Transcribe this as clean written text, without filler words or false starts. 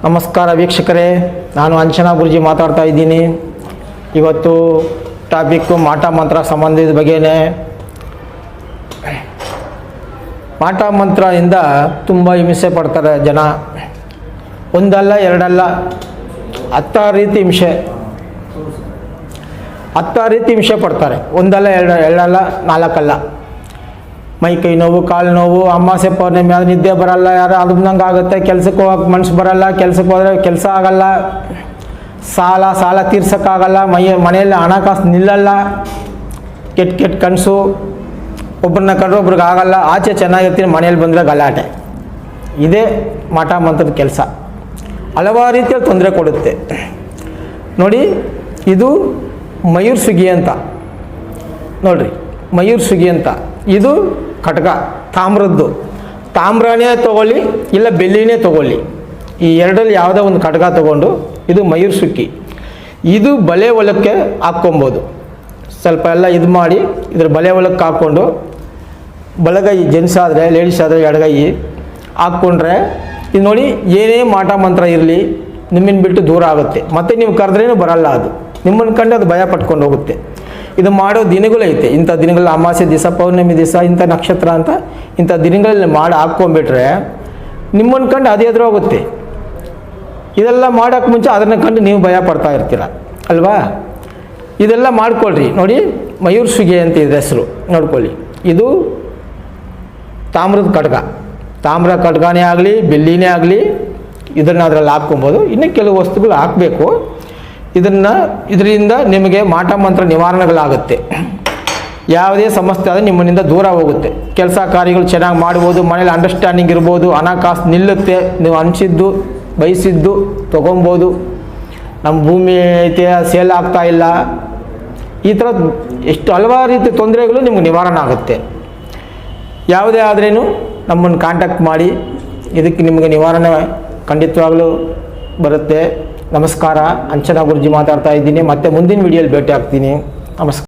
ನಮಸ್ಕಾರ ವೀಕ್ಷಕರೇ, ನಾನು ಅಂಚನಾ ಗುರೂಜಿ ಮಾತಾಡ್ತಾ ಇದ್ದೀನಿ. ಇವತ್ತು ಟಾಪಿಕ್ಕು ಮಾಟ ಮಂತ್ರ ಸಂಬಂಧಿಸಿದ ಬಗ್ಗೆನೇ. ಮಾಟ ಮಂತ್ರದಿಂದ ತುಂಬ ಹಿಂಸೆ ಪಡ್ತಾರೆ ಜನ. ಒಂದಲ್ಲ ಎರಡಲ್ಲ, 10 ರೀತಿ ಹಿಂಸೆ ಪಡ್ತಾರೆ. ಒಂದಲ್ಲ ಎರಡಲ್ಲ, 4 ಅಲ್ಲ. ಮೈ ಕೈ ನೋವು, ಕಾಲು ನೋವು, ಅಮಾವಾಸ್ಯೆ ಪೌರ್ಣಮಿ ಆದ್ರೆ ನಿದ್ದೆ ಬರಲ್ಲ, ಯಾರು ಅದ್ರಂಗೆ ಆಗುತ್ತೆ. ಕೆಲ್ಸಕ್ಕೆ ಹೋಗಕ್ಕೆ ಮನಸ್ಸು ಬರಲ್ಲ, ಕೆಲ್ಸಕ್ಕೆ ಹೋದರೆ ಕೆಲಸ ಆಗಲ್ಲ, ಸಾಲ ತೀರ್ಸೋಕ್ಕಾಗಲ್ಲ, ಮನೆಯಲ್ಲಿ ಹಣಕಾಸು ನಿಲ್ಲಲ್ಲ, ಕೆಟ್ಟ ಕನಸು, ಒಬ್ಬರನ್ನ ಕಂಡ್ರೆ ಒಬ್ರಿಗೆ ಆಗಲ್ಲ, ಆಚೆ ಚೆನ್ನಾಗಿರ್ತೀನಿ, ಮನೇಲಿ ಬಂದರೆ ಗಲಾಟೆ. ಇದೇ ಮಾಟ ಮಂತ್ರದ ಕೆಲಸ. ಹಲವಾರು ರೀತಿಯಲ್ಲಿ ತೊಂದರೆ ಕೊಡುತ್ತೆ. ನೋಡಿ, ಇದು ಮಯೂರ್ ಸುಗಿ ಅಂತ ನೋಡ್ರಿ, ಮಯೂರ್ ಸುಗಿ ಅಂತ. ಇದು ಖಡ್ಗ, ತಾಮ್ರದ್ದು. ತಾಮ್ರನೇ ತೊಗೊಳ್ಳಿ, ಇಲ್ಲ ಬೆಳ್ಳಿನೇ ತೊಗೊಳ್ಳಿ. ಈ ಎರಡರಲ್ಲಿ ಯಾವುದೋ ಒಂದು ಖಡ್ಗ ತೊಗೊಂಡು, ಇದು ಮಯೂರ್ ಸುಗ್ಗಿ. ಇದು ಬಲೆ ಹೊಲಕ್ಕೆ ಹಾಕ್ಕೊಬೋದು. ಸ್ವಲ್ಪ ಎಲ್ಲ ಇದು ಮಾಡಿ ಇದ್ರ ಬಲೆ ಹೊಲಕ್ಕೆ ಹಾಕ್ಕೊಂಡು, ಬಲಗೈ ಜೆಂಟ್ಸ್ ಆದರೆ, ಲೇಡೀಸ್ ಆದರೆ ಎಡಗೈ ಹಾಕ್ಕೊಂಡ್ರೆ, ಇದು ನೋಡಿ, ಏನೇ ಮಾಟ ಮಂತ್ರ ಇರಲಿ ನಿಮ್ಮನ್ನು ಬಿಟ್ಟು ದೂರ ಆಗುತ್ತೆ. ಮತ್ತು ನೀವು ಕರೆದ್ರೇನು ಬರಲ್ಲ. ಅದು ನಿಮ್ಮನ್ನು ಕಂಡು ಅದು ಭಯ ಪಟ್ಕೊಂಡು ಹೋಗುತ್ತೆ. ಇದು ಮಾಡೋ ದಿನಗಳೈತೆ. ಇಂಥ ದಿನಗಳಲ್ಲಿ ಅಮಾವಾಸ್ಯೆ ದಿವಸ, ಪೌರ್ಣಮಿ ದಿವಸ, ಇಂಥ ನಕ್ಷತ್ರ ಅಂತ ಇಂಥ ದಿನಗಳಲ್ಲಿ ಮಾಡಿ ಹಾಕ್ಕೊಂಡ್ಬಿಟ್ರೆ ನಿಮ್ಮನ್ನು ಕಂಡು ಅದು ಎದುರು ಹೋಗುತ್ತೆ. ಇದೆಲ್ಲ ಮಾಡೋಕ್ಕೆ ಮುಂಚೆ ಅದನ್ನು ಕಂಡು ನೀವು ಭಯ ಪಡ್ತಾ ಇರ್ತೀರ ಅಲ್ವಾ? ಇದೆಲ್ಲ ಮಾಡ್ಕೊಳ್ರಿ. ನೋಡಿ, ಮಯೂರ್ ಸುಗೆ ಅಂತ ಇದ್ರ ಹೆಸರು, ನೋಡ್ಕೊಳ್ಳಿ. ಇದು ತಾಮ್ರದ ಖಡ್ಗ. ತಾಮ್ರ ಖಡ್ಗನೇ ಆಗಲಿ, ಬೆಳ್ಳಿನೇ ಆಗಲಿ, ಇದನ್ನು ಅದರಲ್ಲಿ ಹಾಕ್ಕೊಬೋದು. ಇನ್ನೂ ಕೆಲವು ವಸ್ತುಗಳು ಹಾಕಬೇಕು. ಇದರಿಂದ ನಿಮಗೆ ಮಾಟ ಮಂತ್ರ ನಿವಾರಣೆಗಳಾಗುತ್ತೆ. ಯಾವುದೇ ಸಮಸ್ಯೆ ಆದರೆ ನಿಮ್ಮನಿಂದ ದೂರ ಹೋಗುತ್ತೆ. ಕೆಲಸ ಕಾರ್ಯಗಳು ಚೆನ್ನಾಗಿ ಮಾಡ್ಬೋದು, ಮನೇಲಿ ಅಂಡರ್ಸ್ಟ್ಯಾಂಡಿಂಗ್ ಇರ್ಬೋದು, ಹಣಕಾಸು ನಿಲ್ಲುತ್ತೆ, ನೀವು ಅನಿಸಿದ್ದು ಬಯಸಿದ್ದು ತೊಗೊಬೋದು. ನಮ್ಮ ಭೂಮಿ ಐತೆ, ಸೇಲ್ ಆಗ್ತಾ ಇಲ್ಲ, ಈ ಥರ ಎಷ್ಟು ಹಲವಾರು ರೀತಿ ತೊಂದರೆಗಳು ನಿಮ್ಗೆ ನಿವಾರಣೆ ಆಗುತ್ತೆ. ಯಾವುದೇ ಆದ್ರೇನು ನಮ್ಮನ್ನು ಕಾಂಟ್ಯಾಕ್ಟ್ ಮಾಡಿ, ಇದಕ್ಕೆ ನಿಮಗೆ ನಿವಾರಣೆ ಖಂಡಿತವಾಗಲೂ ಬರುತ್ತೆ. ನಮಸ್ಕಾರ, ಅಂಚನಾ ಗುರೂಜಿ ಮಾತಾಡ್ತಾ ಇದ್ದೀನಿ. ಮತ್ತೆ ಮುಂದಿನ ವಿಡಿಯೋಲಿ ಭೇಟಿ ಆಗ್ತೀನಿ. ನಮಸ್ಕಾರ.